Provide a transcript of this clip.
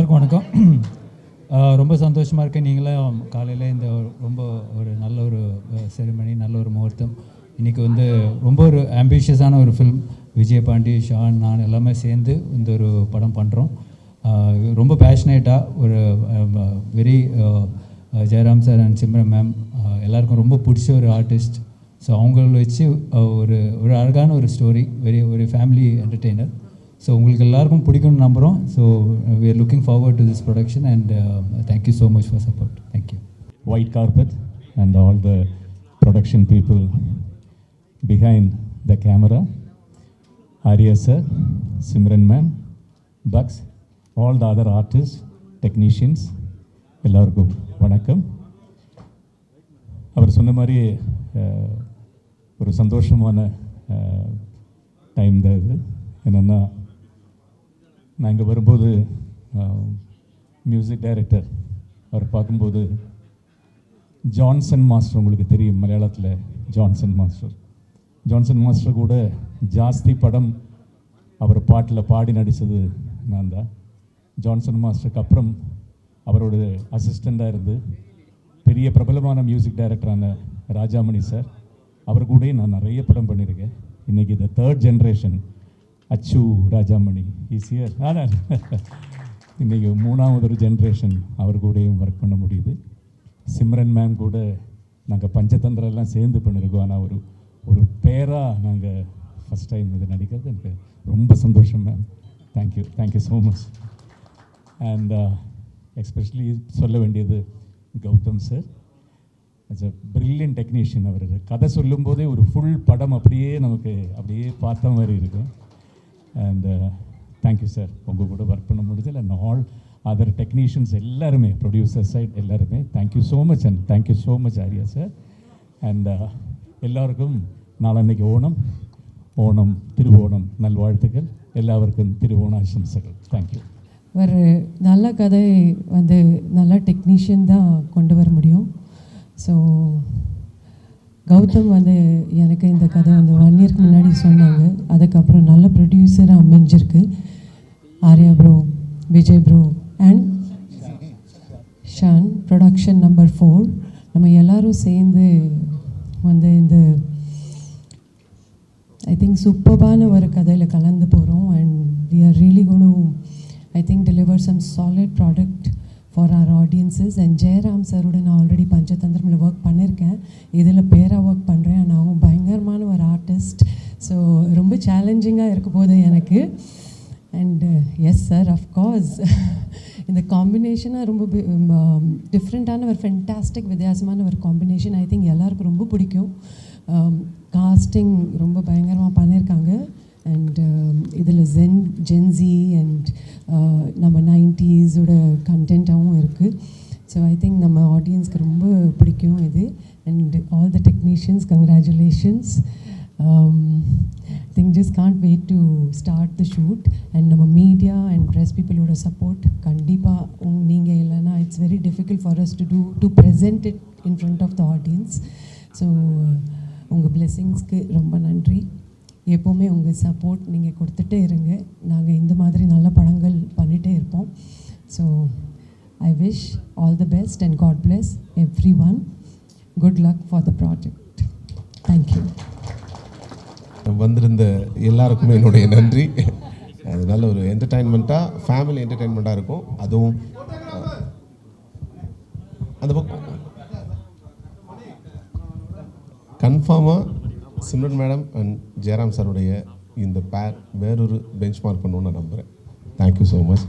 எல்லாருக்கும் வணக்கம். ரொம்ப சந்தோஷமாக இருக்கேன். நீங்களும் காலையில் இந்த ரொம்ப ஒரு நல்ல ஒரு செரிமனி, நல்ல ஒரு முகூர்த்தம். இன்றைக்கி வந்து ரொம்ப ஒரு ஆம்பிஷியஸான ஒரு ஃபில்ம். விஜய் பாண்டி, ஷான், நான் எல்லாமே சேர்ந்து இந்த ஒரு படம் பண்ணுறோம். ரொம்ப பேஷனேட்டாக ஒரு very Jayaram sir and Simran ma'am எல்லாருக்கும் ரொம்ப பிடிச்ச ஒரு ஆர்டிஸ்ட். ஸோ அவங்கள வச்சு ஒரு அழகான ஒரு ஸ்டோரி, ஒரு ஃபேமிலி என்டர்டெய்னர். ஸோ உங்களுக்கு எல்லாருக்கும் பிடிக்கும்னு நம்புகிறோம். So we are looking forward to this production and thank you so much for support. Thank you. White carpet and all the production people behind the camera, Arya sir, Simran ma'am, Bucks, all the other artists, technicians, எல்லாருக்கும் வணக்கம். அவர் சொன்ன மாதிரி ஒரு சந்தோஷமான time தான் இது. என்னென்னா, நான் இங்கே வரும்போது மியூசிக் டைரக்டர் அவர் பார்க்கும்போது ஜான்சன் மாஸ்டர், உங்களுக்கு தெரியும் மலையாளத்தில் ஜான்சன் மாஸ்டர் கூட ஜாஸ்தி படம் அவர் பாட்டில் பாடி நடித்தது நான் தான். ஜான்சன் மாஸ்டருக்கு அப்புறம் அவரோட அசிஸ்டண்ட்டாக இருந்து பெரிய பிரபலமான மியூசிக் டைரக்டரான ராஜாமணி சார், அவர் கூடயும் நான் நிறைய படம் பண்ணியிருக்கேன். இன்றைக்கி இந்த தேர்ட் ஜென்ரேஷன் அச்சு ராஜாமணி ஈஸியர் இன்றைக்கி மூணாவது ஒரு ஜென்ரேஷன் அவர் கூடயும் ஒர்க் பண்ண முடியுது. சிம்ரன் மேம் கூட நாங்கள் பஞ்சதந்திரெல்லாம் சேர்ந்து பண்ணியிருக்கோம். ஆனால் ஒரு பேராக நாங்கள் ஃபஸ்ட் டைம் இது நடிக்கிறது எனக்கு ரொம்ப சந்தோஷம் ma'am. Thank you so much. And especially சொல்ல வேண்டியது Gautham sir. As a brilliant technician. அவர் கதை சொல்லும்போதே ஒரு ஃபுல் படம் அப்படியே நமக்கு அப்படியே பார்த்த மாதிரி இருக்கும். அண்ட் தேங்க்யூ சார், உங்கள் கூட ஒர்க் பண்ண முடிஞ்சது. அண்ட் ஆல் அதர் டெக்னீஷியன்ஸ் எல்லாருமே, ப்ரொடியூசர் சைட் எல்லாருமே thank you so much. And thank you so much Arya sir. And எல்லாருக்கும் நாளன்னைக்கு ஓணம் திருவோணம் நல்வாழ்த்துக்கள். எல்லாருக்கும் திருவோண ஆசம்சைகள். தேங்க்யூ. ஒரு நல்ல கதை வந்து நல்ல டெக்னீஷியன் தான் கொண்டு வர முடியும். ஸோ கௌதம் வந்து எனக்கு இந்த கதை வந்து 1 இயர்க்கு முன்னாடி சொன்னாங்க. அதுக்கப்புறம் நல்ல ப்ரொடியூசராக அமைஞ்சிருக்கு. Arya bro, Vijay bro and Shan, production number 4. நம்ம எல்லோரும் சேர்ந்து வந்து இந்த ஐ திங்க் சூப்பர்பான ஒரு கதையில் கலந்து போகிறோம். And we are really gonna to I think deliver some solid product for our audiences. And Jayaram சாரோட நான் ஆல்ரெடி பஞ்சதந்திரமில் ஒர்க் பண்ணியிருக்கேன். இதில் பேராக ஒர்க் பண்ணுறேன். நான் பயங்கரமான ஒரு ஆர்டிஸ்ட். ஸோ ரொம்ப சேலஞ்சிங்காக இருக்க போது எனக்கு. அண்ட் எஸ் சார், அஃப்கோர்ஸ் இந்த காம்பினேஷனாக ரொம்ப டிஃப்ரெண்ட்டான ஒரு ஃபென்டாஸ்டிக் வித்தியாசமான ஒரு காம்பினேஷன். ஐ திங்க் எல்லாருக்கும் ரொம்ப பிடிக்கும். காஸ்டிங் ரொம்ப பயங்கரமாக பண்ணியிருக்காங்க. அண்ட் இதில் ஜென்ஸி அண்ட் நம்ம 90s கண்டென்ட்டாகவும் இருக்குது. ஸோ ஐ திங்க் நம்ம ஆடியன்ஸ்க்கு ரொம்ப பிடிக்கும் இது. And all the technicians, congratulations. I think just can't wait to start the shoot. And நம்ம மீடியா அண்ட் ப்ரெஸ் பீப்புளோட சப்போர்ட் கண்டிப்பாக நீங்கள் இல்லைன்னா it's very difficult for us to present it in front of the audience. So உங்கள் பிளெஸ்ஸிங்ஸ்க்கு ரொம்ப நன்றி. எப்போவுமே உங்கள் சப்போர்ட் நீங்கள் கொடுத்துட்டே இருங்க. நாங்கள் இந்த மாதிரி நல்ல படங்கள் பண்ணிகிட்டே இருப்போம். So I wish all the best and God bless everyone. Good luck for the project. Thank you. வந்திருந்த எல்லாருக்குமே என்னுடைய நன்றி. அது நல்ல ஒரு என்டர்டைன்மெண்ட்டாக, ஃபேமிலி என்டர்டைன்மெண்ட்டாக இருக்கும். அதுவும் அந்த பக்கம் கன்ஃபார்மாக சிம்ரன் மேடம் அண்ட் ஜெயராம் சாருடைய இந்த பேர் வேறொரு பெஞ்ச் மார்க் பண்ணணுன்னு நான் நம்புகிறேன். Thank you so much.